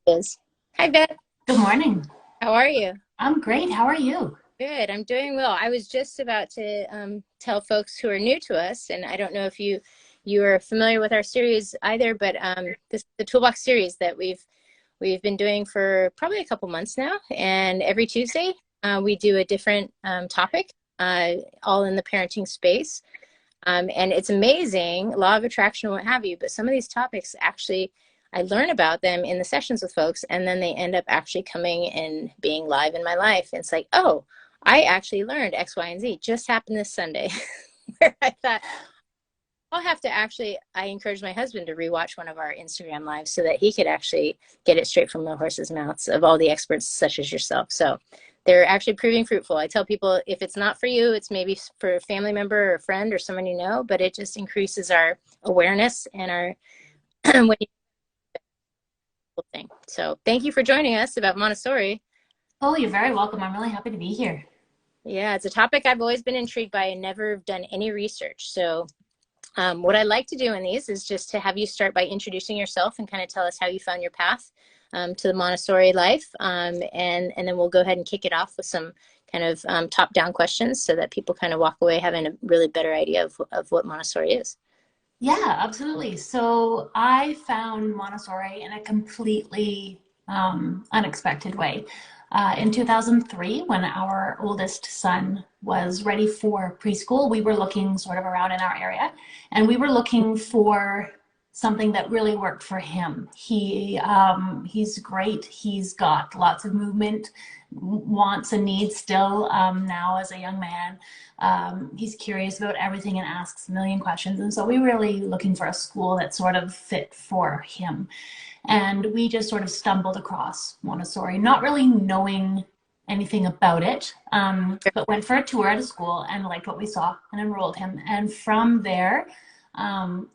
Is. Hi, Beth. Good morning. How are you? I'm great. How are you? Good. I'm doing well. I was just about to tell folks who are new to us, and I don't know if you are familiar with our series either, but this the Toolbox series that we've been doing for probably a couple months now, and every Tuesday we do a different topic, all in the parenting space. And it's amazing, law of attraction, what have you, but some of these topics actually, I learn about them in the sessions with folks, and then they end up actually coming and being live in my life. And it's like, oh, I actually learned X, Y, and Z. Just happened this Sunday, where I thought, I'll have to actually, I encouraged my husband to rewatch one of our Instagram lives so that he could actually get it straight from the horse's mouths of all the experts such as yourself. So they're actually proving fruitful. I tell people, if it's not for you, it's maybe for a family member or a friend or someone you know, but it just increases our awareness and our when you thing. So thank you for joining us about Montessori. Oh, you're very welcome. I'm really happy to be here. Yeah, it's a topic I've always been intrigued by and never done any research. So what I like to do in these is just to have you start by introducing yourself and kind of tell us how you found your path to the Montessori life. And then we'll go ahead and kick it off with some kind of top-down questions so that people kind of walk away having a really better idea of what Montessori is. Yeah, absolutely. So I found Montessori in a completely unexpected way. In 2003, when our oldest son was ready for preschool, we were looking sort of around in our area, and we were looking for something that really worked for him. He's great. He's got lots of movement, wants and needs still now as a young man. He's curious about everything and asks a million questions. And so we were really looking for a school that sort of fit for him. And we just sort of stumbled across Montessori, not really knowing anything about it, but went for a tour at a school and liked what we saw and enrolled him. And from there,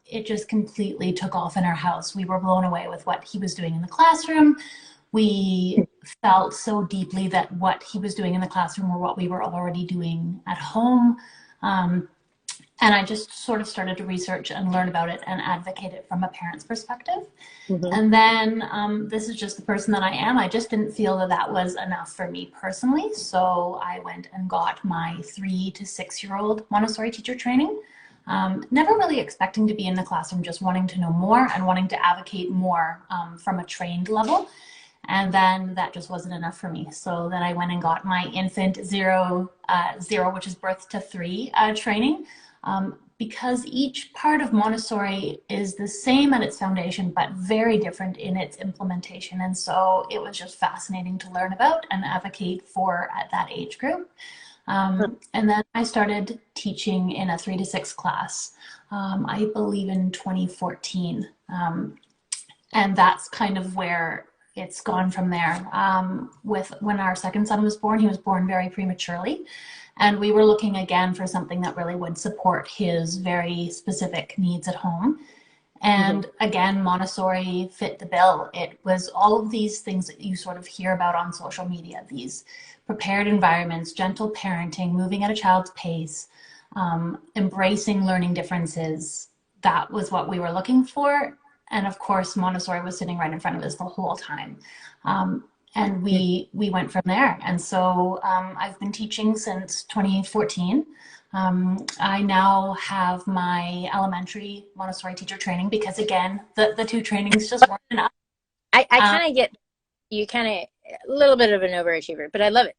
it just completely took off in our house. We were blown away with what he was doing in the classroom. We felt so deeply that what he was doing in the classroom were what we were already doing at home. And I just sort of started to research and learn about it and advocate it from a parent's perspective. Mm-hmm. And then this is just the person that I am. I just didn't feel that that was enough for me personally. So I went and got my 3 to 6-year-old Montessori teacher training. Never really expecting to be in the classroom, just wanting to know more and wanting to advocate more from a trained level. And then that just wasn't enough for me. So then I went and got my infant zero, which is birth to 3 training. Because each part of Montessori is the same at its foundation, but very different in its implementation. And so it was just fascinating to learn about and advocate for at that age group. And then I started teaching in a 3 to 6 class, I believe in 2014. And that's kind of where it's gone from there. When our second son was born, he was born very prematurely. And we were looking again for something that really would support his very specific needs at home. And again, Montessori fit the bill. It was all of these things that you sort of hear about on social media, these prepared environments, gentle parenting, moving at a child's pace, embracing learning differences. That was what we were looking for. And of course, Montessori was sitting right in front of us the whole time. And we went from there. And so I've been teaching since 2014. I now have my elementary Montessori teacher training because, again, the 2 trainings just weren't enough. I kind of get you kind of a little bit of an overachiever, but I love it.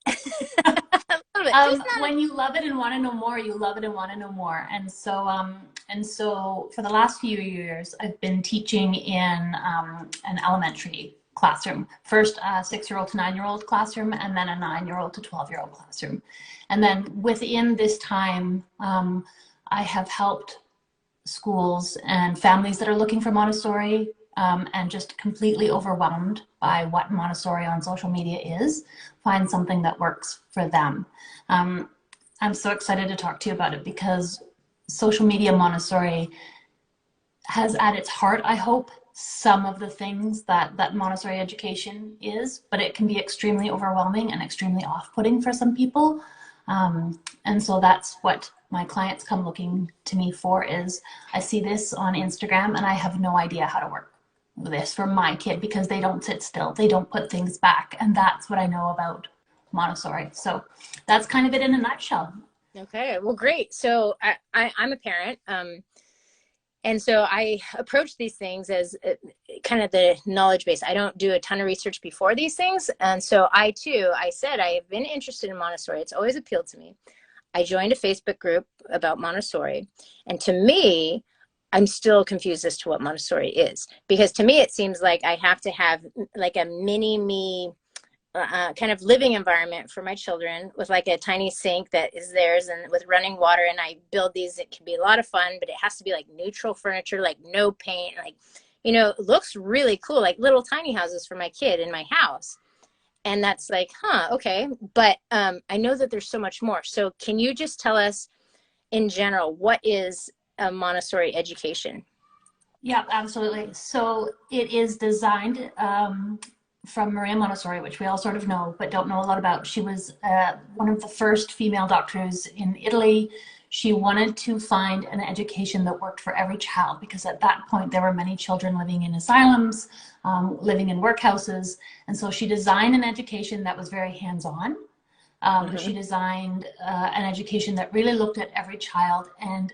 I love it. When you love it and want to know more, you love it and want to know more. And so for the last few years, I've been teaching in an elementary classroom. First a 6-year-old to 9-year-old classroom, and then a 9-year-old to 12-year-old classroom. And then within this time, I have helped schools and families that are looking for Montessori and just completely overwhelmed by what Montessori on social media is, find something that works for them. I'm so excited to talk to you about it because social media Montessori has at its heart, I hope, some of the things that Montessori education is, but it can be extremely overwhelming and extremely off-putting for some people. And so that's what my clients come looking to me for is, I see this on Instagram and I have no idea how to work this for my kid because they don't sit still, they don't put things back. And that's what I know about Montessori. So that's kind of it in a nutshell. Okay, well, great. So I'm a parent. And so I approach these things as kind of the knowledge base. I don't do a ton of research before these things. And so I said, I have been interested in Montessori. It's always appealed to me. I joined a Facebook group about Montessori. And to me, I'm still confused as to what Montessori is. Because to me, it seems like I have to have like a mini me kind of living environment for my children with like a tiny sink that is theirs and with running water. And I build these. It can be a lot of fun, but it has to be like neutral furniture, like no paint, like, it looks really cool, like little tiny houses for my kid in my house. And that's like, okay. But I know that there's so much more. So can you just tell us in general, what is a Montessori education? Yeah, absolutely. So it is designed from Maria Montessori, which we all sort of know, but don't know a lot about. She was one of the first female doctors in Italy. She wanted to find an education that worked for every child because at that point there were many children living in asylums, living in workhouses. And so she designed an education that was very hands-on. She designed an education that really looked at every child, and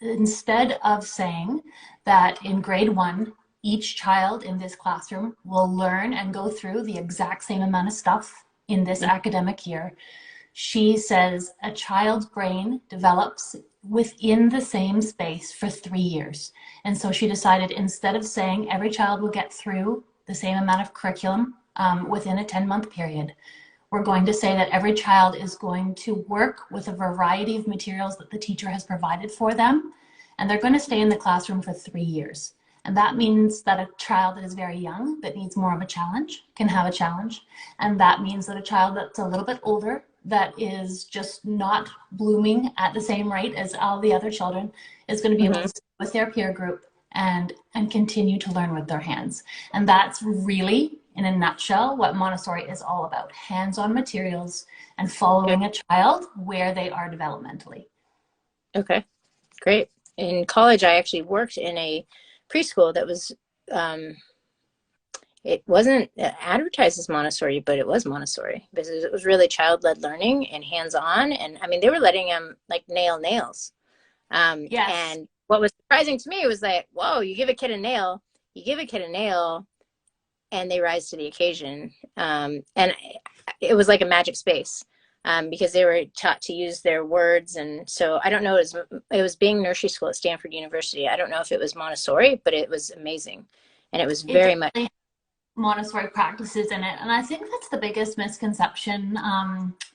instead of saying that in grade 1, each child in this classroom will learn and go through the exact same amount of stuff in this academic year, she says a child's brain develops within the same space for 3 years. And so she decided, instead of saying every child will get through the same amount of curriculum within a 10-month period, we're going to say that every child is going to work with a variety of materials that the teacher has provided for them, and they're going to stay in the classroom for 3 years. And that means that a child that is very young, that needs more of a challenge, can have a challenge. And that means that a child that's a little bit older, that is just not blooming at the same rate as all the other children, is going to be able to stay with their peer group and continue to learn with their hands. And that's really, in a nutshell, what Montessori is all about: hands-on materials and following a child where they are developmentally. Okay, great. In college, I actually worked in a preschool that was, it wasn't advertised as Montessori, but it was Montessori because it was really child-led learning and hands-on. And I mean, they were letting them like nail nails. Yes. And what was surprising to me was like, whoa, you give a kid a nail, and they rise to the occasion. And it was like a magic space. Because they were taught to use their words. And so I don't know, it was being nursery school at Stanford University. I don't know if it was Montessori, but it was amazing. And it was very much Montessori practices in it. And I think that's the biggest misconception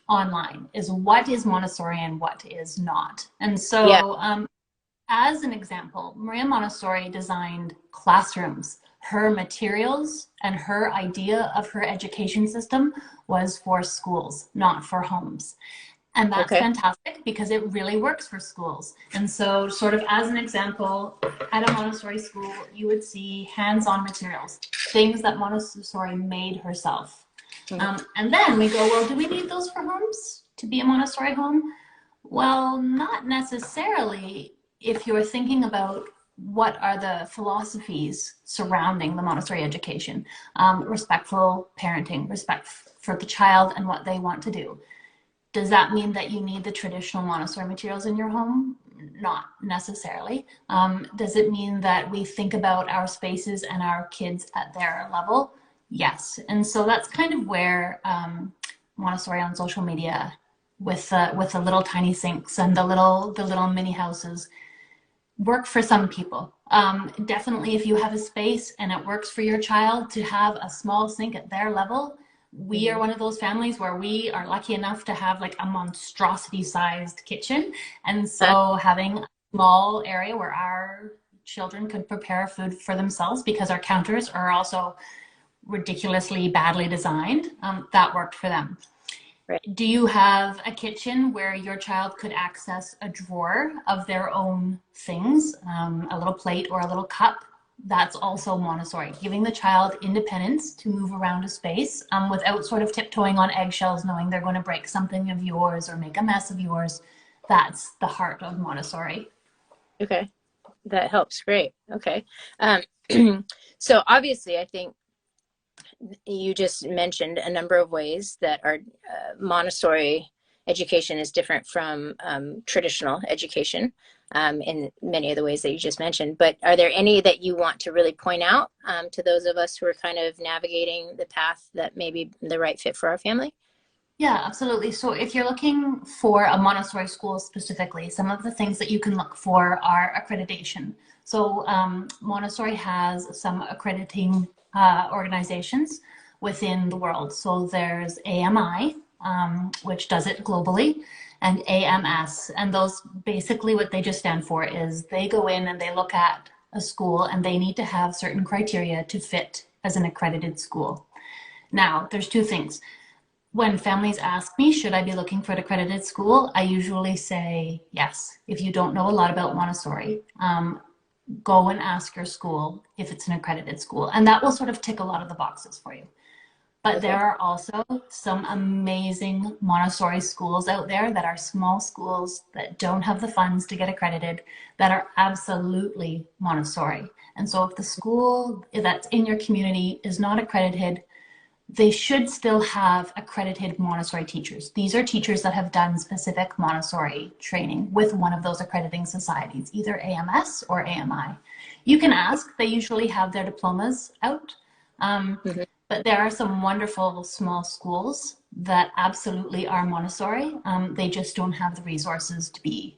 online, is what is Montessori and what is not. And so as an example, Maria Montessori designed classrooms. Her materials and her idea of her education system was for schools, not for homes. And that's fantastic because it really works for schools. And so, sort of as an example, at a Montessori school, you would see hands-on materials, things that Montessori made herself. And then we go, well, do we need those for homes to be a Montessori home? Well, not necessarily, if you're thinking about what are the philosophies surrounding the Montessori education. Respectful parenting, respect for the child and what they want to do. Does that mean that you need the traditional Montessori materials in your home? Not necessarily. Does it mean that we think about our spaces and our kids at their level? Yes. And so that's kind of where Montessori on social media, with the little tiny sinks and the little mini houses, work for some people. Definitely, if you have a space and it works for your child to have a small sink at their level, we are one of those families where we are lucky enough to have like a monstrosity sized kitchen. And so having a small area where our children could prepare food for themselves, because our counters are also ridiculously badly designed, that worked for them. right. Do you have a kitchen where your child could access a drawer of their own things, a little plate or a little cup? That's also Montessori, giving the child independence to move around a space without sort of tiptoeing on eggshells, knowing they're going to break something of yours or make a mess of yours. That's the heart of Montessori. Okay. that helps. Great. Okay. Um, so obviously, I think you just mentioned a number of ways that our Montessori education is different from traditional education in many of the ways that you just mentioned. But are there any that you want to really point out to those of us who are kind of navigating the path that may be the right fit for our family? Yeah, absolutely. So if you're looking for a Montessori school specifically, some of the things that you can look for are accreditation. So Montessori has some accrediting organizations within the world. So there's AMI, which does it globally, and AMS. And those basically what they just stand for is they go in and they look at a school and they need to have certain criteria to fit as an accredited school. Now, there's two things. When families ask me, should I be looking for an accredited school? I usually say yes. If you don't know a lot about Montessori, go and ask your school if it's an accredited school. And that will sort of tick a lot of the boxes for you. But there are also some amazing Montessori schools out there that are small schools that don't have the funds to get accredited that are absolutely Montessori. And so if the school that's in your community is not accredited, they should still have accredited Montessori teachers. These are teachers that have done specific Montessori training with one of those accrediting societies, either AMS or AMI. You can ask, they usually have their diplomas out, but there are some wonderful small schools that absolutely are Montessori. They just don't have the resources to be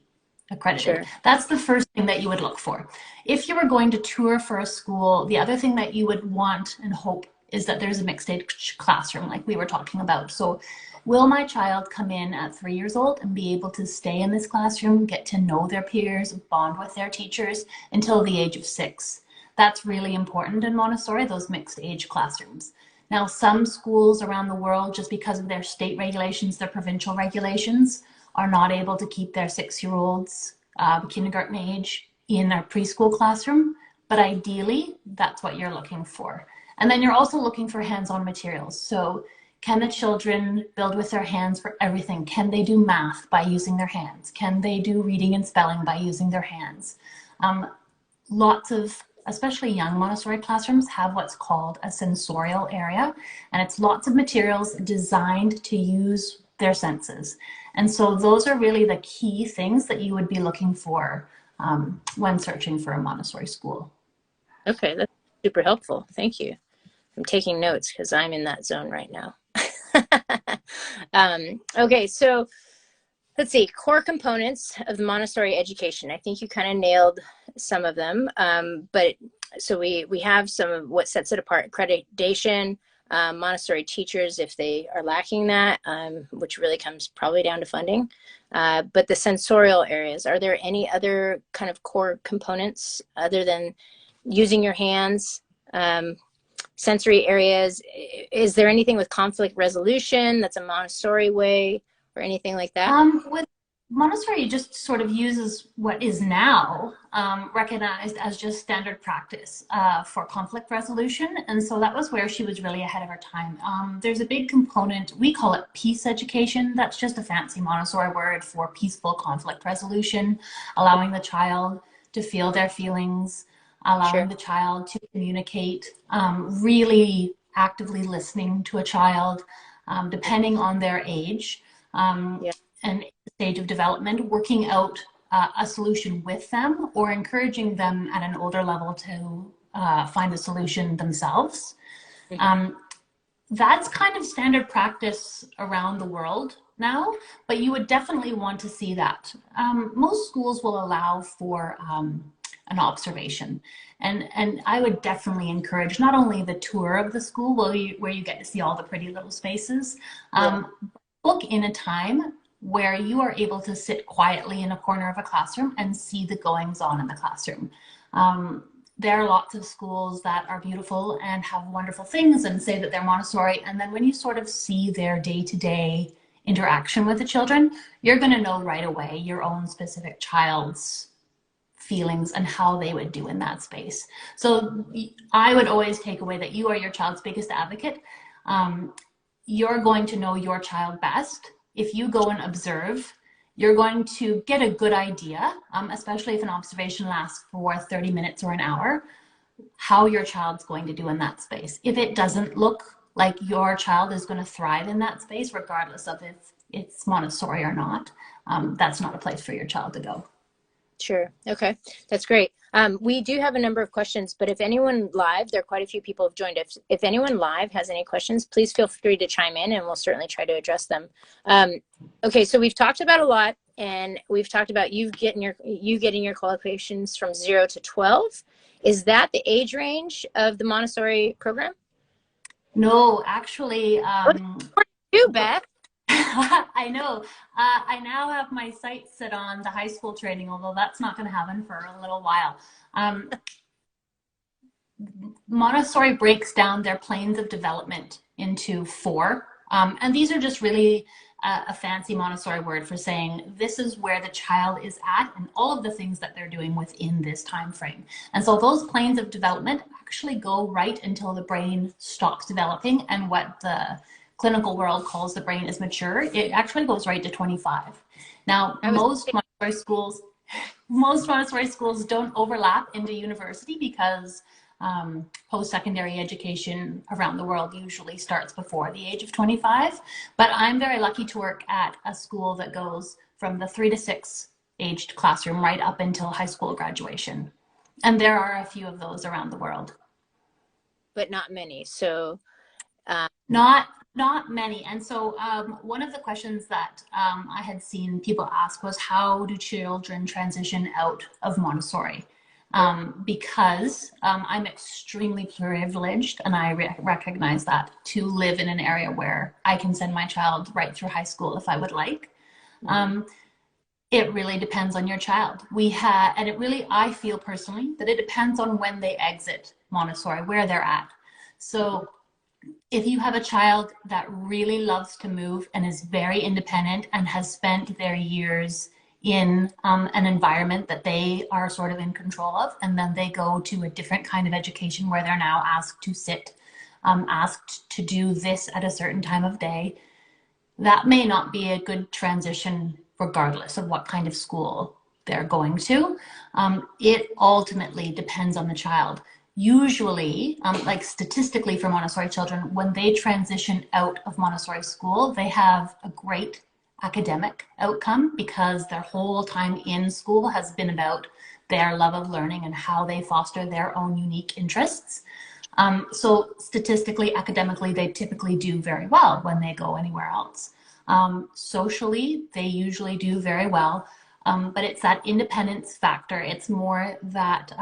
accredited. Sure. That's the first thing that you would look for. If you were going to tour for a school, the other thing that you would want and hope is that there's a mixed age classroom like we were talking about. So will my child come in at 3 years old and be able to stay in this classroom, get to know their peers, bond with their teachers until the age of 6? That's really important in Montessori, those mixed age classrooms. Now, some schools around the world, just because of their state regulations, their provincial regulations, are not able to keep their 6-year-olds kindergarten age in a preschool classroom. But ideally, that's what you're looking for. And then you're also looking for hands-on materials. So can the children build with their hands for everything? Can they do math by using their hands? Can they do reading and spelling by using their hands? Lots of, especially young Montessori classrooms, have what's called a sensorial area. And it's lots of materials designed to use their senses. And so those are really the key things that you would be looking for when searching for a Montessori school. Okay, that's super helpful. Thank you. I'm taking notes because I'm in that zone right now. Okay, so let's see, core components of the Montessori education. I think you kind of nailed some of them, but so we have some of what sets it apart: accreditation, Montessori teachers if they are lacking that, which really comes probably down to funding. But the sensorial areas, are there any other kind of core components other than using your hands? Sensory areas, is there anything with conflict resolution that's a Montessori way or anything like that? With Montessori, just sort of uses what is now recognized as just standard practice for conflict resolution. And so that was where she was really ahead of her time. There's a big component, we call it peace education. That's just a fancy Montessori word for peaceful conflict resolution, allowing the child to feel their feelings, allowing the child to communicate, really actively listening to a child, depending on their age and stage of development, working out a solution with them or encouraging them at an older level to find a solution themselves. That's kind of standard practice around the world now, but you would definitely want to see that. Most schools will allow for an observation. And I would definitely encourage not only the tour of the school where you get to see all the pretty little spaces, book in a time where you are able to sit quietly in a corner of a classroom and see the goings on in the classroom. There are lots of schools that are beautiful and have wonderful things and say that they're Montessori. And then when you sort of see their day-to-day interaction with the children, you're going to know right away your own specific child's feelings and how they would do in that space. So I would always take away that you are your child's biggest advocate. You're going to know your child best if you go and observe you're going to get a good idea, especially if an observation lasts for 30 minutes or an hour, how your child's going to do in that space. If it doesn't look like your child is going to thrive in that space, regardless of if it's Montessori or not, that's not a place for your child to go. Sure. Okay. That's great. We do have a number of questions, but if anyone live, there are quite a few people have joined. If anyone live has any questions, please feel free to chime in and we'll certainly try to address them. Okay. So we've talked about a lot, and we've talked about you getting your qualifications from 0 to 12. Is that the age range of the Montessori program? No, actually, You, Beth. I know. I now have my sights set on the high school training, although that's not going to happen for a little while. Montessori breaks down their planes of development into 4. And these are just really a fancy Montessori word for saying this is where the child is at and all of the things that they're doing within this time frame. And so those planes of development actually go right until the brain stops developing, and what the clinical world calls the brain is mature. It actually goes right to 25. Now, most Montessori schools don't overlap into university because post-secondary education around the world usually starts before the age of 25. But I'm very lucky to work at a school that goes from the 3 to 6 aged classroom right up until high school graduation. And there are a few of those around the world. But not many. So not many. And so one of the questions that I had seen people ask was, how do children transition out of Montessori? Because I'm extremely privileged, and I recognize that, to live in an area where I can send my child right through high school if I would like. It really depends on your child. And it really, I feel personally that it depends on when they exit Montessori, where they're at. So if you have a child that really loves to move and is very independent and has spent their years in an environment that they are sort of in control of, and then they go to a different kind of education where they're now asked to sit, asked to do this at a certain time of day, that may not be a good transition regardless of what kind of school they're going to. It ultimately depends on the child. Usually, like statistically for Montessori children, when they transition out of Montessori school, they have a great academic outcome because their whole time in school has been about their love of learning and how they foster their own unique interests. So statistically, academically, they typically do very well when they go anywhere else. Socially, they usually do very well, but it's that independence factor. It's more that,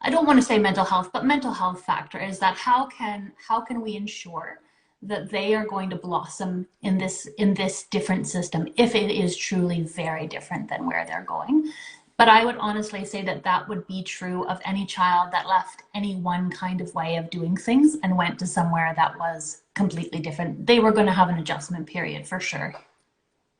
I don't want to say mental health, but mental health factor is that how can we ensure that they are going to blossom in this different system if it is truly very different than where they're going. But I would honestly say that that would be true of any child that left any one kind of way of doing things and went to somewhere that was completely different. They were going to have an adjustment period for sure.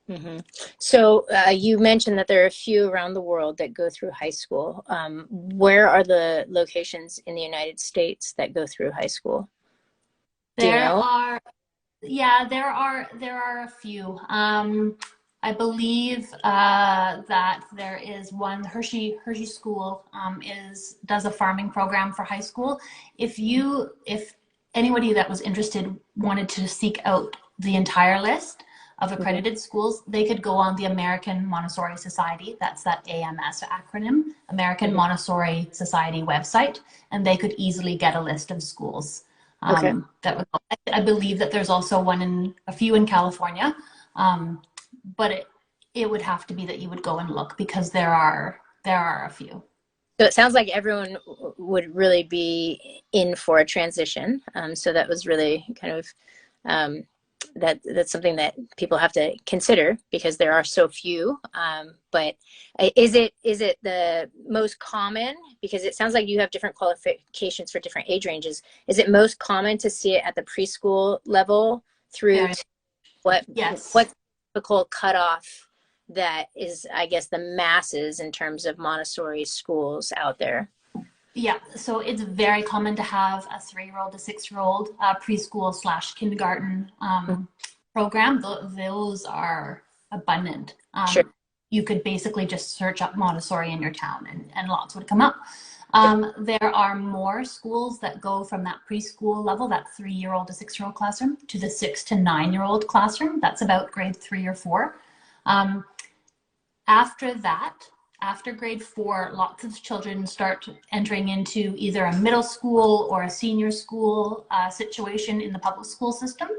Mm-hmm. So you mentioned that there are a few around the world that go through high school. Where are the locations in the United States that go through high school? There are a few. I believe that there is one. Hershey School does a farming program for high school. If anybody that was interested wanted to seek out the entire list of accredited schools, they could go on the American Montessori Society. That's that AMS acronym, American Montessori Society website, and they could easily get a list of schools. I believe that there's also a few in California, but it would have to be that you would go and look because there are a few. So it sounds like everyone would really be in for a transition. So that was really kind of that's something that people have to consider because there are so few. But is it the most common? Because it sounds like you have different qualifications for different age ranges. Is it most common to see it at the preschool level through to what's typical cutoff that is, I guess, the masses in terms of Montessori schools out there? Yeah, so it's very common to have a 3-year-old to 6-year-old preschool / kindergarten program. Those are abundant. Sure. You could basically just search up Montessori in your town and lots would come up. There are more schools that go from that preschool level, that 3-year-old to 6-year-old classroom, to the 6 to 9-year-old classroom. That's about grade 3 or 4. After that, after grade 4, lots of children start entering into either a middle school or a senior school situation in the public school system.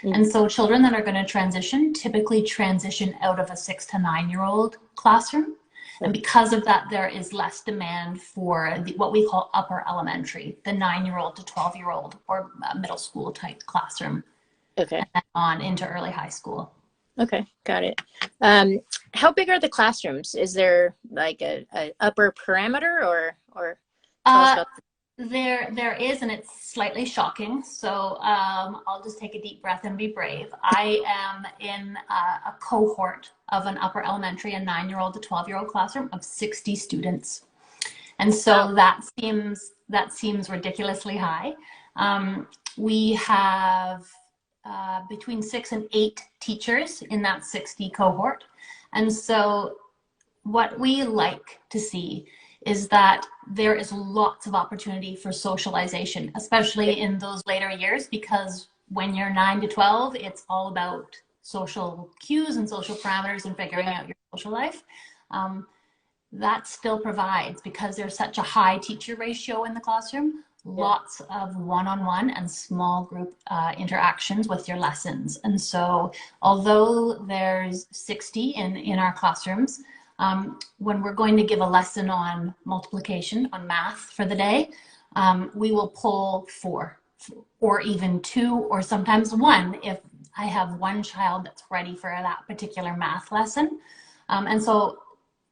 Mm-hmm. And so children that are going to transition typically transition out of a 6 to 9-year-old classroom. And because of that, there is less demand for what we call upper elementary, the 9-year-old to 12-year-old or middle school type classroom. Okay. And on into early high school. Okay, got it. How big are the classrooms? Is there like a upper parameter or tell us about there is, and it's slightly shocking. So I'll just take a deep breath and be brave. I am in a cohort of an upper elementary, a 9-year-old to 12-year-old classroom of 60 students. And so that seems ridiculously high. We have between 6 and 8 teachers in that 60 cohort. And so what we like to see is that there is lots of opportunity for socialization, especially in those later years, because when you're 9 to 12, it's all about social cues and social parameters and figuring out your social life. That still provides, because there's such a high teacher ratio in the classroom, lots of one-on-one and small group interactions with your lessons. And so although there's 60 in our classrooms, when we're going to give a lesson on multiplication, on math for the day, we will pull 4 or even 2 or sometimes 1 if I have one child that's ready for that particular math lesson. And so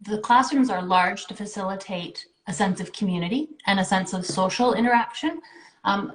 the classrooms are large to facilitate a sense of community and a sense of social interaction.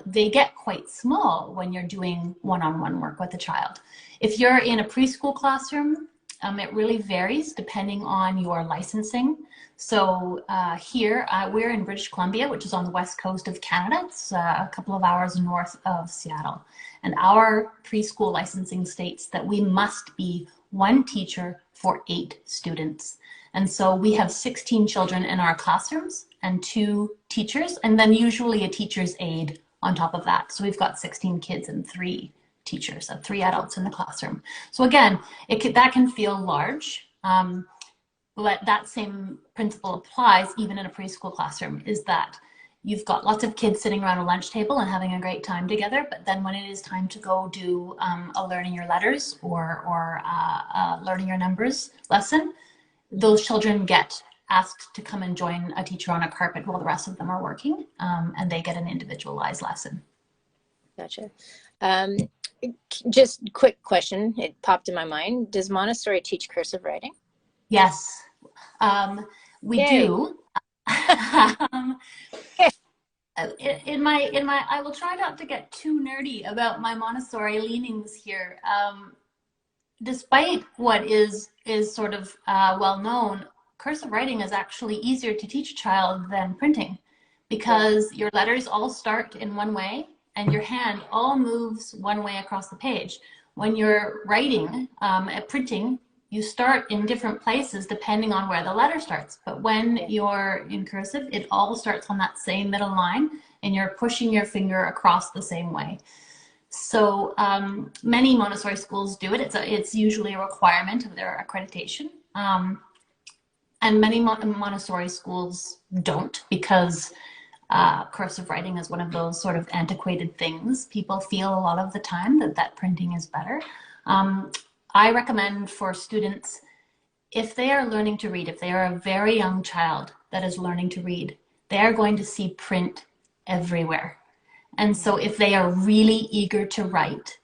They get quite small when you're doing one-on-one work with a child. If you're in a preschool classroom, it really varies depending on your licensing. So here, we're in British Columbia, which is on the west coast of Canada. It's a couple of hours north of Seattle. And our preschool licensing states that we must be 1 teacher for 8 students. And so we have 16 children in our classrooms and 2 teachers, and then usually a teacher's aide on top of that. So we've got 16 kids and 3 teachers, 3 adults in the classroom. So again, that can feel large, but that same principle applies even in a preschool classroom, is that you've got lots of kids sitting around a lunch table and having a great time together, but then when it is time to go do a learning your letters or learning your numbers lesson, those children get asked to come and join a teacher on a carpet while the rest of them are working, and they get an individualized lesson. Gotcha. Just quick question, it popped in my mind. Does Montessori teach cursive writing? Yes, we do. I will try not to get too nerdy about my Montessori leanings here. Despite what is sort of well known, cursive writing is actually easier to teach a child than printing, because your letters all start in one way and your hand all moves one way across the page. When you're writing, printing, you start in different places depending on where the letter starts. But when you're in cursive, it all starts on that same middle line and you're pushing your finger across the same way. So many Montessori schools do it. It's usually a requirement of their accreditation. And many Montessori schools don't, because cursive writing is one of those sort of antiquated things. People feel a lot of the time that printing is better. I recommend for students, if they are learning to read, if they are a very young child that is learning to read, they are going to see print everywhere. And so if they are really eager to write,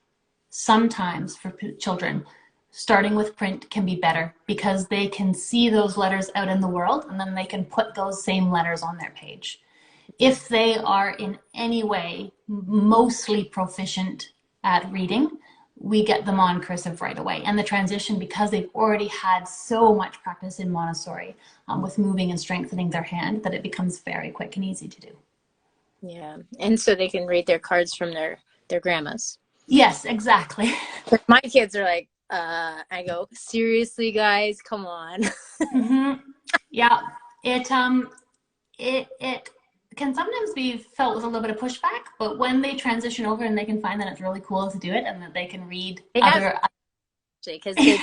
sometimes for children, starting with print can be better, because they can see those letters out in the world and then they can put those same letters on their page. If they are in any way mostly proficient at reading, we get them on cursive right away. And the transition, because they've already had so much practice in Montessori with moving and strengthening their hand, that it becomes very quick and easy to do. Yeah, and so they can read their cards from their grandmas. Yes, exactly. My kids are like, I go, seriously, guys, come on. Mm-hmm. Yeah, it can sometimes be felt with a little bit of pushback, but when they transition over and they can find that it's really cool to do it and that they can read They have other. because they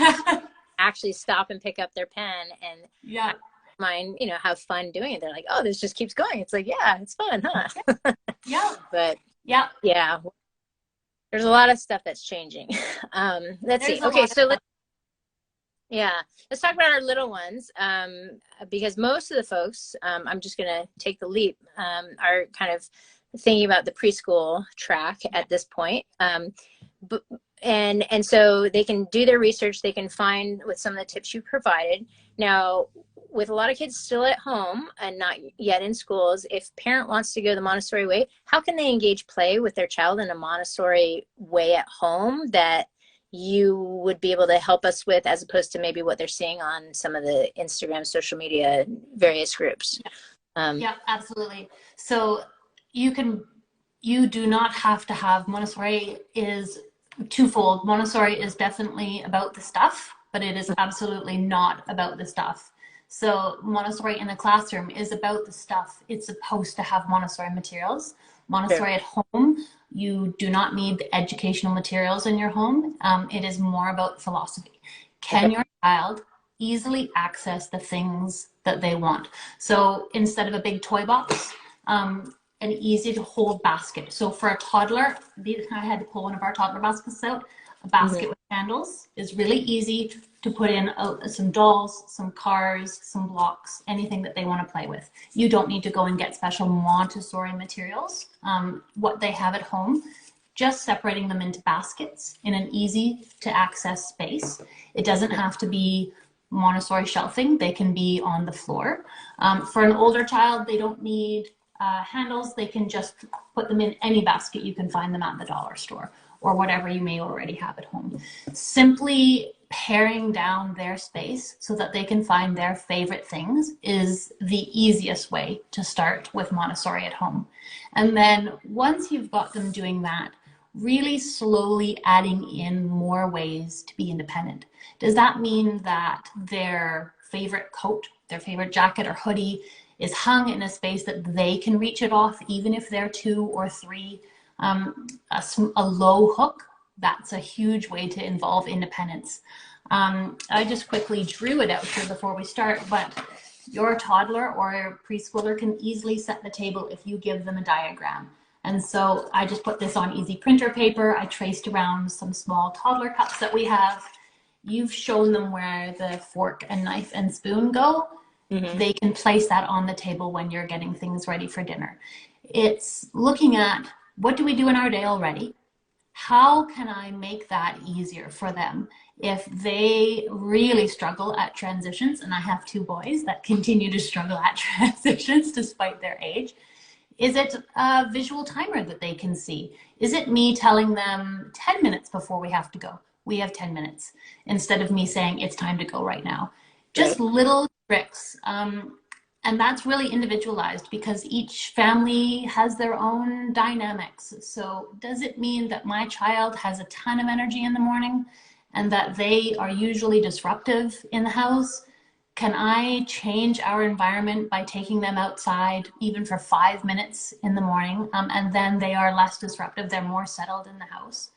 actually stop and pick up their pen and Yeah. mind, have fun doing it. They're like, oh, this just keeps going. It's like, yeah, it's fun, huh? Yeah. But Yeah. yeah, there's a lot of stuff that's changing. Let's There's see. a Okay, lot of so stuff. let's talk about our little ones, because most of the folks, I'm just going to take the leap, are kind of thinking about the preschool track at this point. But, and so they can do their research. They can find with some of the tips you provided. Now, with a lot of kids still at home and not yet in schools, if parent wants to go the Montessori way, how can they engage play with their child in a Montessori way at home that you would be able to help us with, as opposed to maybe what they're seeing on some of the Instagram, social media, various groups? Yeah, absolutely. So you do not have to have, Montessori is twofold. Montessori is definitely about the stuff, but it is absolutely not about the stuff. So Montessori in the classroom is about the stuff. It's supposed to have Montessori materials. Montessori at home, you do not need the educational materials in your home. It is more about philosophy. Can your child easily access the things that they want? So instead of a big toy box, an easy to hold basket. So for a toddler, I had to pull one of our toddler baskets out. A basket with handles is really easy to put in some dolls, some cars, some blocks, anything that they want to play with. You don't need to go and get special Montessori materials. What they have at home, just separating them into baskets in an easy to access space. It doesn't have to be Montessori shelving. They can be on the floor. For an older child, they don't need handles. They can just put them in any basket. You can find them at the dollar store or whatever you may already have at home. Simply paring down their space so that they can find their favorite things is the easiest way to start with Montessori at home. And then once you've got them doing that, really slowly adding in more ways to be independent. Does that mean that their favorite coat, their favorite jacket or hoodie is hung in a space that they can reach it off, even if they're 2 or 3? A low hook, that's a huge way to involve independence. I just quickly drew it out here before we start, but your toddler or preschooler can easily set the table if you give them a diagram. And so I just put this on easy printer paper. I traced around some small toddler cups that we have. You've shown them where the fork and knife and spoon go. They can place that on the table when you're getting things ready for dinner. It's looking at, what do we do in our day already? How can I make that easier for them? If they really struggle at transitions, and I have 2 boys that continue to struggle at transitions despite their age, is it a visual timer that they can see? Is it me telling them 10 minutes before we have to go? We have 10 minutes, instead of me saying it's time to go right now. Just little tricks. And that's really individualized because each family has their own dynamics. So does it mean that my child has a ton of energy in the morning and that they are usually disruptive in the house? Can I change our environment by taking them outside even for 5 minutes in the morning, and then they are less disruptive, they're more settled in the house?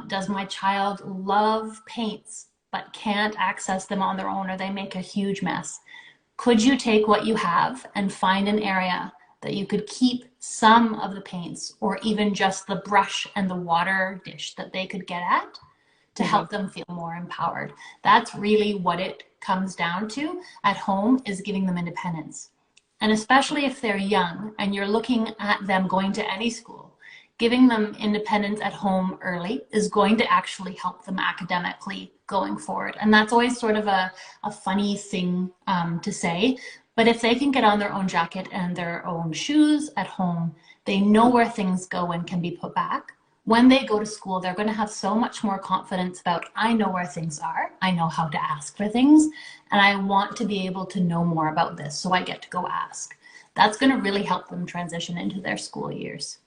Does my child love paints but can't access them on their own, or they make a huge mess? Could you take what you have and find an area that you could keep some of the paints or even just the brush and the water dish that they could get at to help them feel more empowered? That's really what it comes down to at home, is giving them independence. And especially if they're young and you're looking at them going to any school, giving them independence at home early is going to actually help them academically going forward. And that's always sort of a funny thing to say, but if they can get on their own jacket and their own shoes at home, they know where things go and can be put back. When they go to school, they're going to have so much more confidence about, I know where things are, I know how to ask for things, and I want to be able to know more about this, so I get to go ask. That's going to really help them transition into their school years.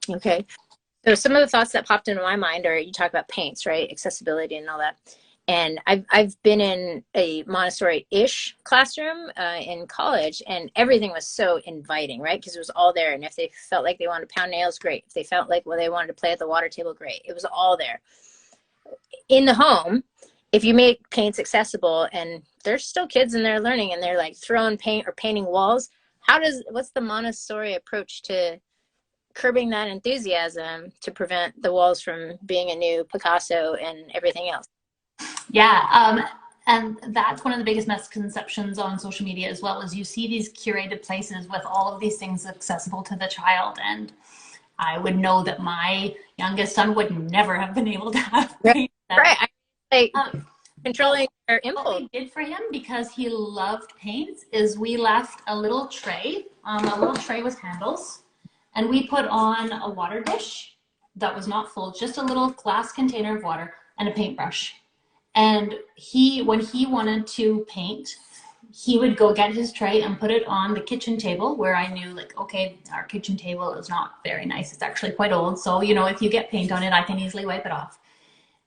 Okay. So some of the thoughts that popped into my mind are, you talk about paints, right? Accessibility and all that. And I've been in a Montessori-ish classroom in college, and everything was so inviting, right? Because it was all there. And if they felt like they wanted to pound nails, great. If they felt like, well, they wanted to play at the water table, great. It was all there. In the home, if you make paints accessible, and there's still kids in there learning, and they're like throwing paint or painting walls, what's the Montessori approach to curbing that enthusiasm to prevent the walls from being a new Picasso and everything else? Yeah, and that's one of the biggest misconceptions on social media as well, is you see these curated places with all of these things accessible to the child. And I would know that my youngest son would never have been able to have paint. Right. Like controlling so their impulse. What we did for him, because he loved paints, is we left a little tray with handles, and we put on a water dish that was not full, just a little glass container of water and a paintbrush. And when he wanted to paint, he would go get his tray and put it on the kitchen table, where I knew, like, okay, our kitchen table is not very nice. It's actually quite old. So, you know, if you get paint on it, I can easily wipe it off.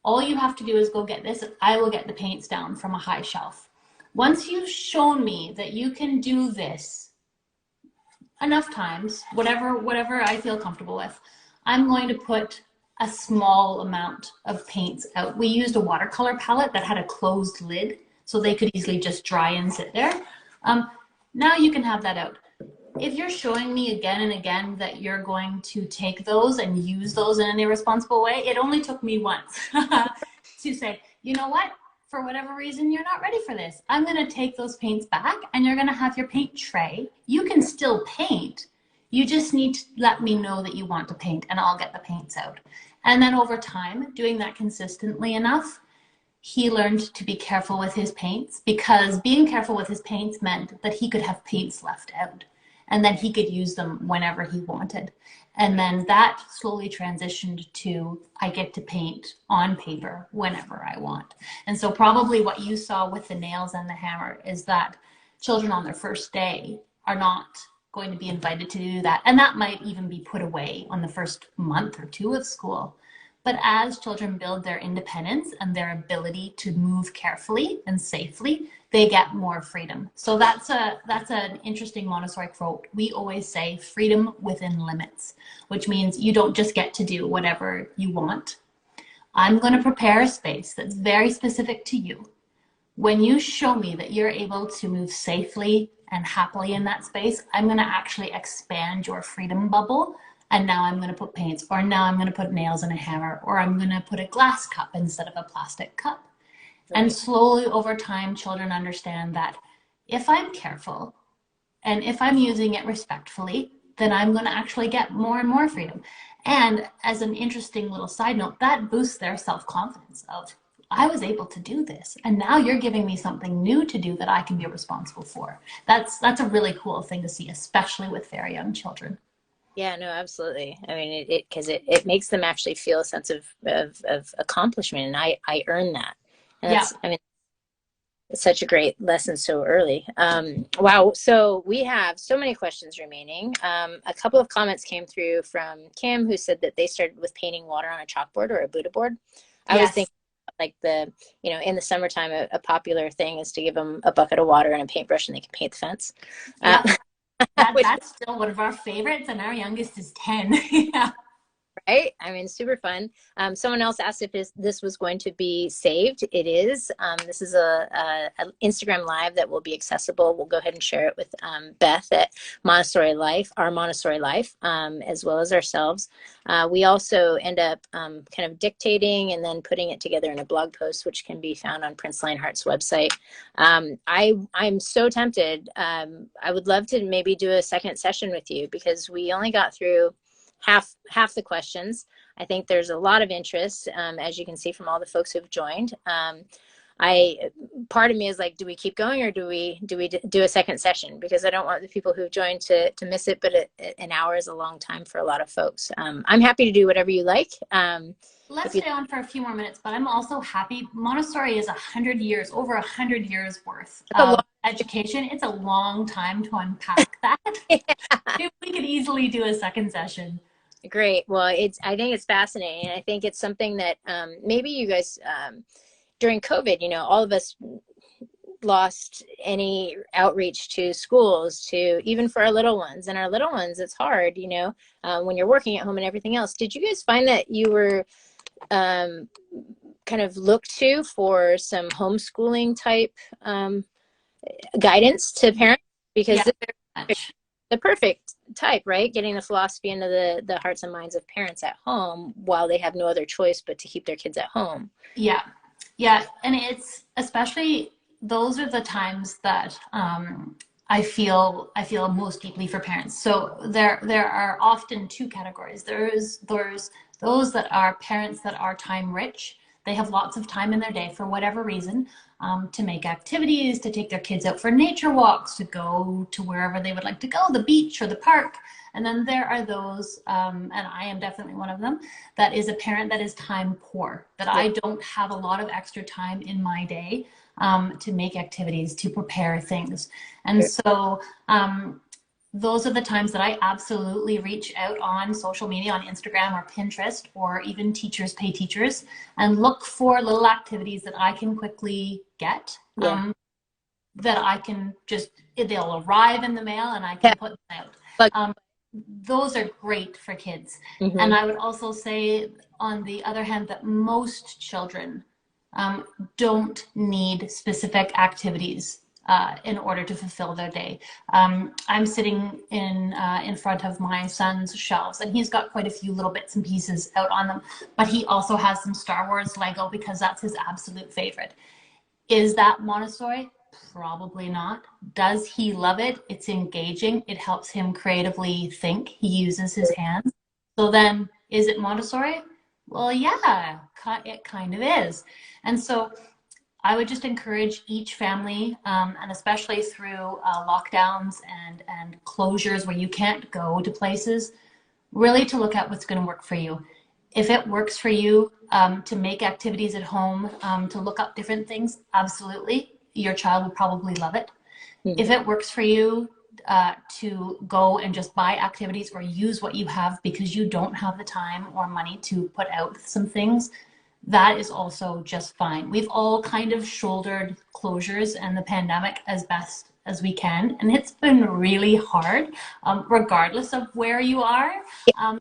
All you have to do is go get this. I will get the paints down from a high shelf. Once you've shown me that you can do this enough times, whatever I feel comfortable with, I'm going to put a small amount of paints out. We used a watercolor palette that had a closed lid, so they could easily just dry and sit there. Now you can have that out. If you're showing me again and again that you're going to take those and use those in an irresponsible way, it only took me once to say, you know what? For whatever reason, you're not ready for this. I'm going to take those paints back, and you're going to have your paint tray. You can still paint. You just need to let me know that you want to paint, and I'll get the paints out. And then over time, doing that consistently enough, he learned to be careful with his paints, because being careful with his paints meant that he could have paints left out, and then he could use them whenever he wanted. And then that slowly transitioned to, I get to paint on paper whenever I want. And so probably what you saw with the nails and the hammer is that children on their first day are not going to be invited to do that. And that might even be put away on the first month or two of school. But as children build their independence and their ability to move carefully and safely, they get more freedom. So that's an interesting Montessori quote. We always say freedom within limits, which means you don't just get to do whatever you want. I'm going to prepare a space that's very specific to you. When you show me that you're able to move safely and happily in that space, I'm going to actually expand your freedom bubble. And now I'm going to put paints, or now I'm going to put nails and a hammer, or I'm going to put a glass cup instead of a plastic cup. Right. And slowly over time, children understand that if I'm careful and if I'm using it respectfully, then I'm going to actually get more and more freedom. And as an interesting little side note, that boosts their self-confidence of, I was able to do this, and now you're giving me something new to do that I can be responsible for. That's a really cool thing to see, especially with very young children. Yeah, no, absolutely. I mean, it makes them actually feel a sense of accomplishment, and I earned that. And that's, I mean, it's such a great lesson so early. Wow. So we have so many questions remaining. A couple of comments came through from Kim, who said that they started with painting water on a chalkboard or a Buddha board. I was thinking, like, in the summertime, a popular thing is to give them a bucket of water and a paintbrush, and they can paint the fence. Yeah. That's still one of our favorites, and our youngest is 10. Yeah. Right? I mean, super fun. Someone else asked if this was going to be saved. It is. This is a Instagram live that will be accessible. We'll go ahead and share it with Beth at Montessori Life, our Montessori Life, as well as ourselves. We also end up kind of dictating and then putting it together in a blog post, which can be found on Prince Lionheart's website. I'm so tempted. I would love to maybe do a second session with you, because we only got through half the questions. I think there's a lot of interest, as you can see from all the folks who've joined. Part of me is like, do we keep going, or do we do a second session? Because I don't want the people who've joined to miss it, but an hour is a long time for a lot of folks. I'm happy to do whatever you like. Let's stay on for a few more minutes, but I'm also happy. Montessori is over 100 years worth of education. It's a long time to unpack that. Yeah. We could easily do a second session. Great. Well, I think it's fascinating. I think it's something that maybe you guys during COVID, you know, all of us lost any outreach to schools, to even for our little ones. And our little ones, it's hard, you know, when you're working at home and everything else. Did you guys find that you were kind of looked to for some homeschooling type guidance to parents? Because Yeah, they're the perfect type, right? Getting the philosophy into the hearts and minds of parents at home while they have no other choice but to keep their kids at home. yeah, yeah. And it's especially, those are the times that I feel most deeply for parents. So there are often two categories. There's those that are parents that are time rich. They have lots of time in their day for whatever reason, to make activities, to take their kids out for nature walks, to go to wherever they would like to go, the beach or the park. And then there are those, and I am definitely one of them, that is a parent that is time poor, that I don't have a lot of extra time in my day to make activities, to prepare things. And so those are the times that I absolutely reach out on social media, on Instagram or Pinterest, or even Teachers Pay Teachers, and look for little activities that I can quickly get, that I can just, they'll arrive in the mail and I can put them out. Those are great for kids. And I would also say, on the other hand, that most children don't need specific activities in order to fulfill their day. I'm sitting in front of my son's shelves, and he's got quite a few little bits and pieces out on them, but he also has some Star Wars Lego because that's his absolute favorite. Is that Montessori? Probably not. Does he love it? It's engaging. It helps him creatively think. He uses his hands. So then, is it Montessori? Well, yeah, it kind of is. And so I would just encourage each family, and especially through lockdowns and closures where you can't go to places, really to look at what's going to work for you. If it works for you to make activities at home, to look up different things, absolutely. Your child will probably love it. If it works for you to go and just buy activities or use what you have because you don't have the time or money to put out some things, that is also just fine. We've all kind of shouldered closures and the pandemic as best as we can, and it's been really hard, regardless of where you are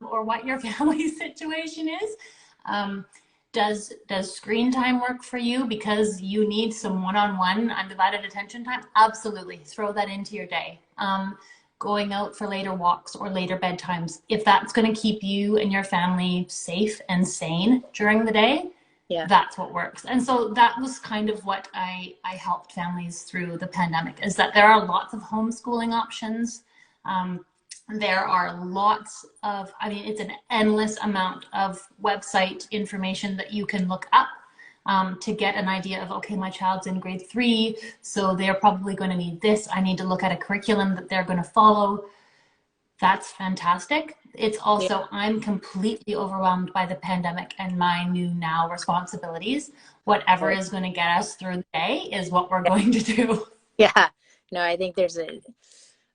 or what your family situation is. Does screen time work for you because you need some one-on-one undivided attention time? Absolutely. Throw that into your day. Going out for later walks or later bedtimes, if that's going to keep you and your family safe and sane during the day, that's what works. And so that was kind of what I helped families through the pandemic, is that there are lots of homeschooling options. There are lots of, I mean, it's an endless amount of website information that you can look up to get an idea of, okay, my child's in grade 3, so they're probably going to need this. I need to look at a curriculum that they're going to follow. That's fantastic. It's also, I'm completely overwhelmed by the pandemic and my new now responsibilities. Whatever is going to get us through the day is what we're going to do. Yeah. No, I think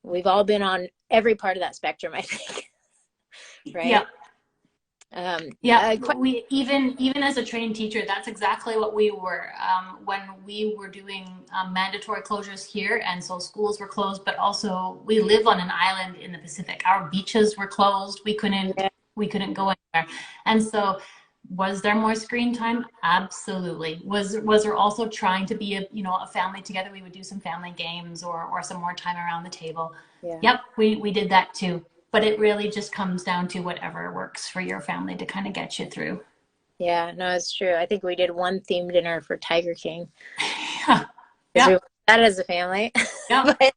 we've all been on every part of that spectrum, I think. Right? Yeah. We even as a trained teacher, that's exactly what we were when we were doing mandatory closures here, and so schools were closed. But also, we live on an island in the Pacific. Our beaches were closed. We couldn't go anywhere. And so, was there more screen time? Absolutely. Was there also trying to be a family together? We would do some family games or some more time around the table. Yep, we did that too. But it really just comes down to whatever works for your family to kind of get you through. Yeah, no, it's true. I think we did one themed dinner for Tiger King. Yeah. We did that as a family. Yeah. But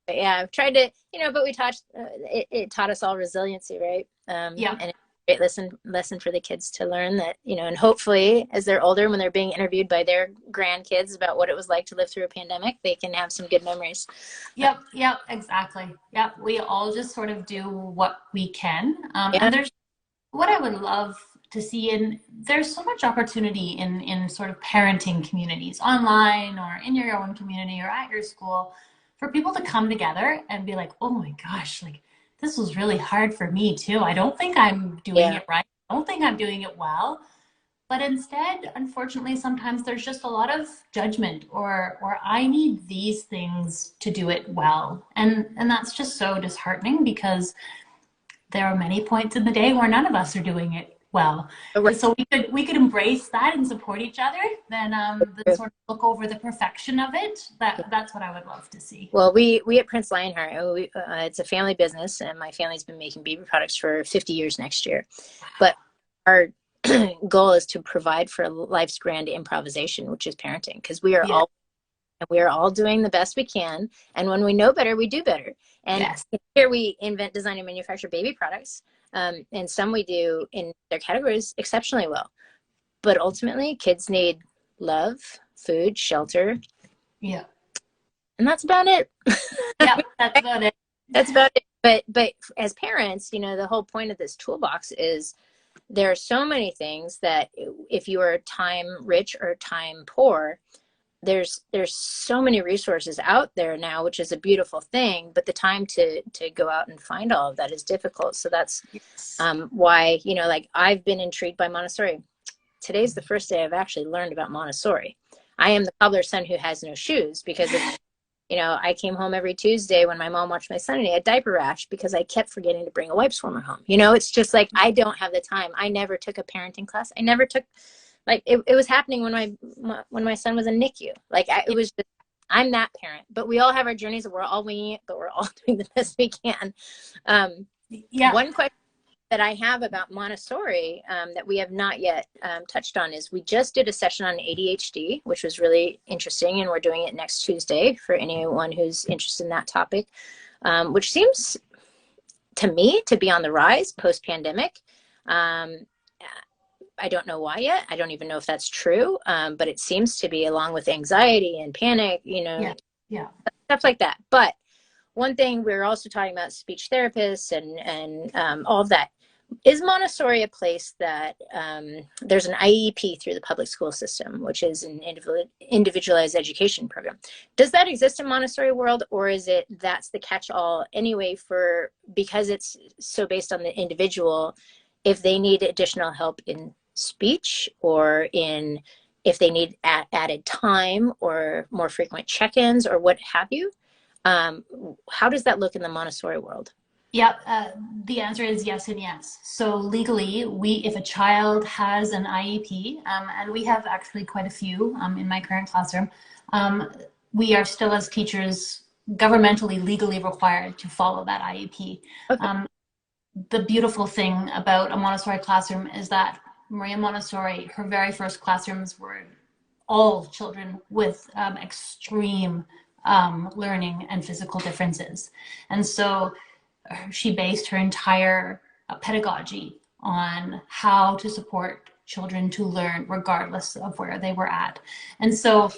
yeah, I've tried to, but we taught, it taught us all resiliency, right? And it's a great lesson for the kids to learn that, and hopefully as they're older, when they're being interviewed by their grandkids about what it was like to live through a pandemic, they can have some good memories. Yep, exactly. Yep, we all just sort of do what we can. And there's what I would love to see, and there's so much opportunity in sort of parenting communities online or in your own community or at your school for people to come together and be like, oh my gosh, like this was really hard for me too. I don't think I'm doing it right. I don't think I'm doing it well. But instead, unfortunately, sometimes there's just a lot of judgment, or I need these things to do it well. And that's just so disheartening, because there are many points in the day where none of us are doing it well. Right. So we could embrace that and support each other, then sort of look over the perfection of it. That's what I would love to see. Well, we at Prince Lionheart, it's a family business, and my family's been making baby products for 50 years next year. But our goal is to provide for life's grand improvisation, which is parenting, because we are all doing the best we can, and when we know better, we do better. And Yes. here we invent, design, and manufacture baby products, and some we do in their categories exceptionally well. But ultimately, kids need love, food, shelter, Yeah. and that's about it. Yeah, that's about it. That's about it. But as parents, the whole point of this toolbox is there are so many things that if you are time rich or time poor, there's so many resources out there now, which is a beautiful thing, but the time to go out and find all of that is difficult. So that's why, like, I've been intrigued by Montessori. Today's the first day I've actually learned about Montessori. I am the cobbler's son who has no shoes, because I came home every Tuesday when my mom watched my son and he had diaper rash because I kept forgetting to bring a wipes warmer home. It's just like, I don't have the time. I never took a parenting class. I never took, like, it was happening when my son was in NICU. Like, it was just, I'm that parent. But we all have our journeys, and we're all winging it, but we're all doing the best we can. One question that I have about Montessori that we have not yet touched on is, we just did a session on ADHD, which was really interesting, and we're doing it next Tuesday for anyone who's interested in that topic, which seems to me to be on the rise post-pandemic. I don't know why yet. I don't even know if that's true, but it seems to be, along with anxiety and panic, stuff like that. But one thing, we're also talking about speech therapists and all of that. Is Montessori a place that there's an IEP through the public school system, which is an individualized education program? Does that exist in Montessori world, or is it that's the catch-all anyway because it's so based on the individual, if they need additional help in speech, or if they need added time or more frequent check-ins or what have you? How does that look in the Montessori world? Yep, the answer is yes and yes. So legally, if a child has an IEP, and we have actually quite a few in my current classroom, we are still, as teachers, governmentally, legally required to follow that IEP. Okay. The beautiful thing about a Montessori classroom is that Maria Montessori, her very first classrooms were all children with extreme learning and physical differences. And so she based her entire pedagogy on how to support children to learn regardless of where they were at. And so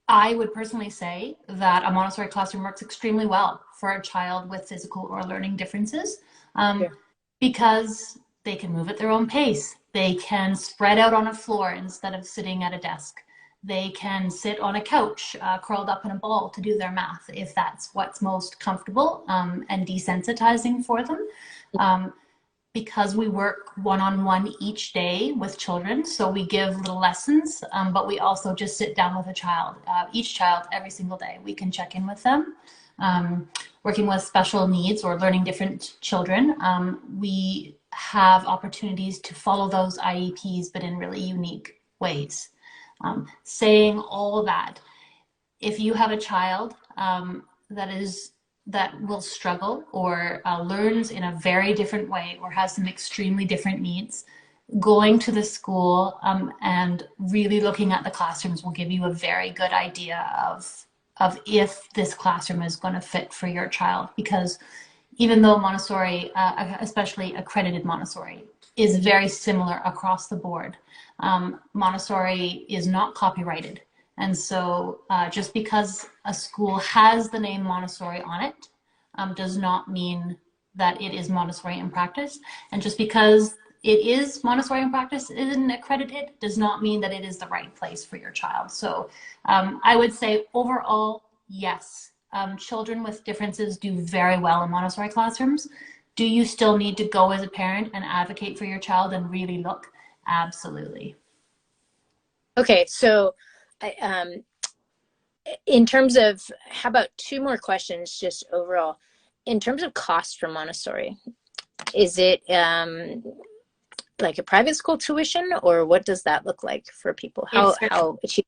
I would personally say that a Montessori classroom works extremely well for a child with physical or learning differences, because they can move at their own pace. They can spread out on a floor instead of sitting at a desk. They can sit on a couch, curled up in a ball, to do their math, if that's what's most comfortable and desensitizing for them. Because we work one-on-one each day with children, so we give little lessons, but we also just sit down with a child, each child, every single day. We can check in with them. Working with special needs or learning different children, we have opportunities to follow those IEPs, but in really unique ways. Saying all that, if you have a child that will struggle or learns in a very different way or has some extremely different needs, going to the school and really looking at the classrooms will give you a very good idea of if this classroom is going to fit for your child. Because even though Montessori, especially accredited Montessori, is very similar across the board, Montessori is not copyrighted. And so just because a school has the name Montessori on it does not mean that it is Montessori in practice. And just because it is Montessori in practice isn't accredited does not mean that it is the right place for your child. So I would say overall, yes, children with differences do very well in Montessori classrooms. Do you still need to go as a parent and advocate for your child and really look? Absolutely. Okay, so in terms of, how about two more questions just overall? In terms of cost for Montessori, is it like a private school tuition, or what does that look like for people? How achievable?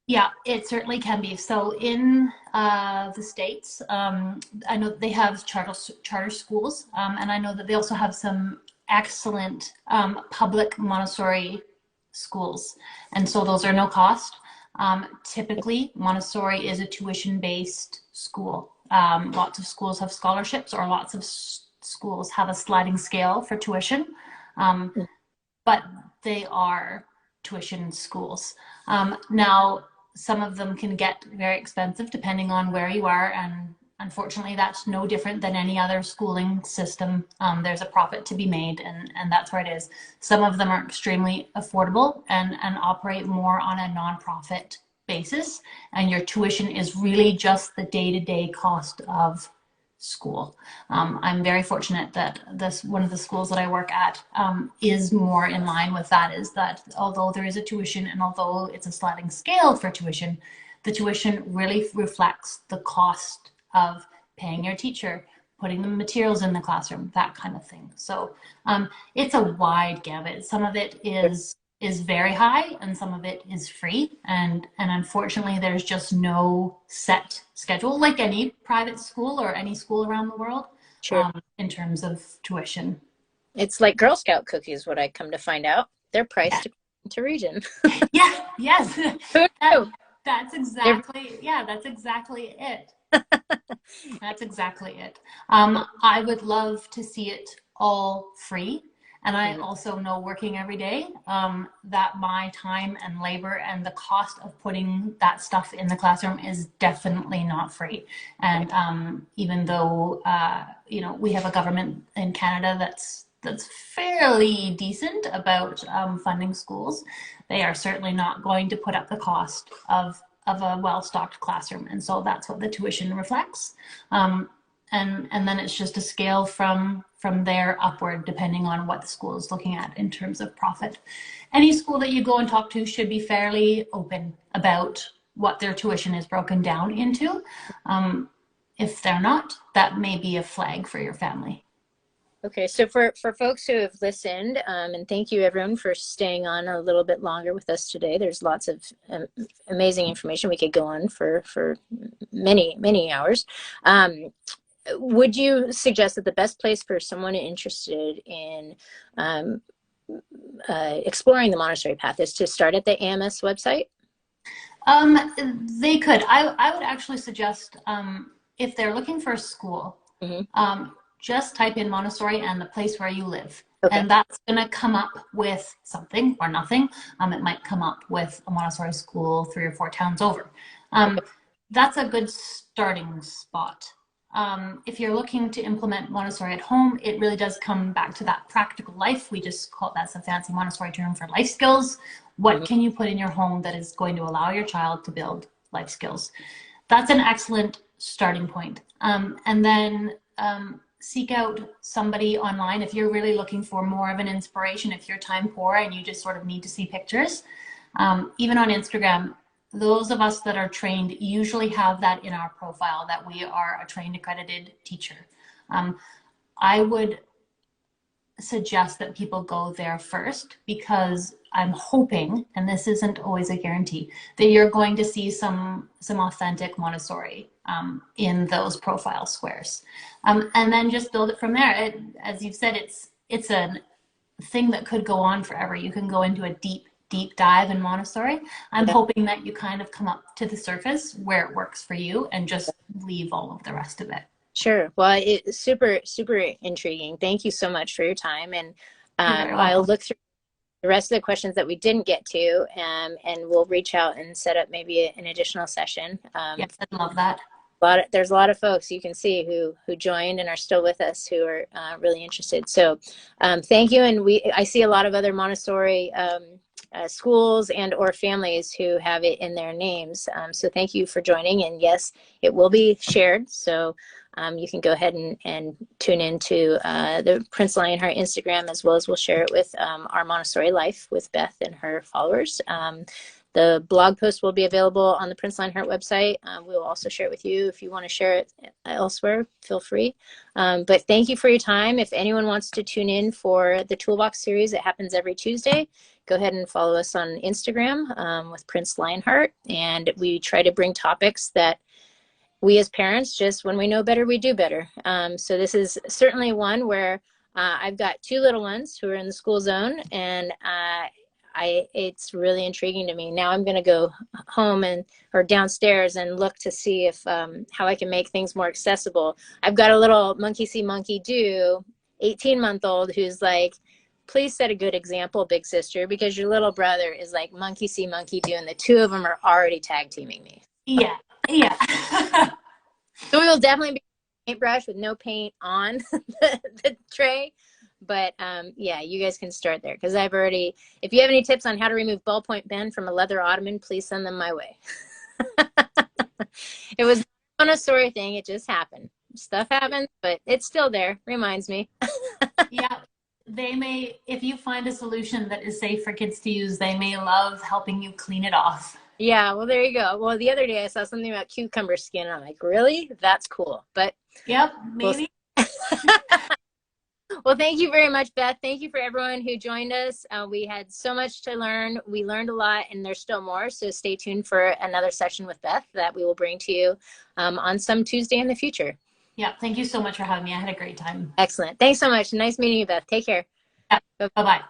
Yeah, it certainly can be. So in the States, I know they have charter schools, and I know that they also have some excellent public Montessori schools. And so those are no cost. Typically, Montessori is a tuition-based school. Lots of schools have scholarships, or lots of schools have a sliding scale for tuition. But they are tuition schools. Now, some of them can get very expensive depending on where you are, and unfortunately that's no different than any other schooling system. There's a profit to be made, and that's where it is. Some of them are extremely affordable and operate more on a nonprofit basis, and your tuition is really just the day-to-day cost of school. I'm very fortunate that one of the schools that I work at is more in line with that, is that although there is a tuition and although it's a sliding scale for tuition, the tuition really reflects the cost of paying your teacher, putting the materials in the classroom, that kind of thing. So it's a wide gamut. Some of it is very high and some of it is free, and unfortunately there's just no set schedule like any private school or any school around the world. Sure. In terms of tuition. It's like Girl Scout cookies, what I come to find out. They're priced to region. Yeah, yes. That's exactly it. That's exactly it. I would love to see it all free. And I also know, working every day, that my time and labor and the cost of putting that stuff in the classroom is definitely not free. And even though we have a government in Canada that's fairly decent about funding schools, they are certainly not going to put up the cost of a well-stocked classroom. And so that's what the tuition reflects. And then it's just a scale from there upward, depending on what the school is looking at in terms of profit. Any school that you go and talk to should be fairly open about what their tuition is broken down into. If they're not, that may be a flag for your family. Okay, so for folks who have listened, and thank you everyone for staying on a little bit longer with us today. There's lots of amazing information. We could go on for many hours. Would you suggest that the best place for someone interested in exploring the Montessori path is to start at the AMS website? They could. I would actually suggest, if they're looking for a school, just type in Montessori and the place where you live. Okay. And that's going to come up with something or nothing. It might come up with a Montessori school 3 or 4 towns over. That's a good starting spot. If you're looking to implement Montessori at home, it really does come back to that practical life. We just call that's a fancy Montessori term for life skills. What can you put in your home that is going to allow your child to build life skills? That's an excellent starting point. And then seek out somebody online if you're really looking for more of an inspiration, if you're time poor and you just sort of need to see pictures. Even on Instagram, those of us that are trained usually have that in our profile, that we are a trained accredited teacher. I would suggest that people go there first, because I'm hoping, and this isn't always a guarantee, that you're going to see some authentic Montessori in those profile squares, and then just build it from there. As you've said, it's a thing that could go on forever. You can go into a deep dive in Montessori. I'm hoping that you kind of come up to the surface where it works for you and just leave all of the rest of it. Sure. Well, it's super intriguing. Thank you so much for your time. And I'll look through the rest of the questions that we didn't get to, and we'll reach out and set up maybe an additional session. Yes, I'd love that. There's a lot of folks you can see who joined and are still with us who are really interested. So thank you. And I see a lot of other Montessori schools and or families who have it in their names. So thank you for joining. And yes, it will be shared. So you can go ahead and tune into the Prince Lionheart Instagram, as well as we'll share it with our Montessori Life with Beth and her followers. The blog post will be available on the Prince Lionheart website. We'll also share it with you. If you want to share it elsewhere, feel free. But thank you for your time. If anyone wants to tune in for the Toolbox series, it happens every Tuesday. Go ahead and follow us on Instagram with Prince Lionheart. And we try to bring topics that we as parents, just when we know better, we do better. So this is certainly one where I've got two little ones who are in the school zone, and it's really intriguing to me. Now I'm going to go home or downstairs and look to see if how I can make things more accessible. I've got a little monkey see, monkey do 18-month-old who's like, please set a good example, big sister, because your little brother is like monkey see, monkey do, and the two of them are already tag teaming me. Yeah, yeah. So we will definitely be paintbrush with no paint on the tray. But yeah, you guys can start there, because I've already, if you have any tips on how to remove ballpoint pen from a leather ottoman, please send them my way. It was a Montessori thing. It just happened. Stuff happens, but it's still there. Reminds me. Yeah. They may, if you find a solution that is safe for kids to use, they may love helping you clean it off. Yeah, well, there you go. Well, the other day I saw something about cucumber skin. And I'm like, really? That's cool. But yep, maybe. Well, thank you very much, Beth. Thank you for everyone who joined us. We had so much to learn. We learned a lot, and there's still more. So stay tuned for another session with Beth that we will bring to you on some Tuesday in the future. Yeah, thank you so much for having me. I had a great time. Excellent. Thanks so much. Nice meeting you, Beth. Take care. Yeah, bye-bye.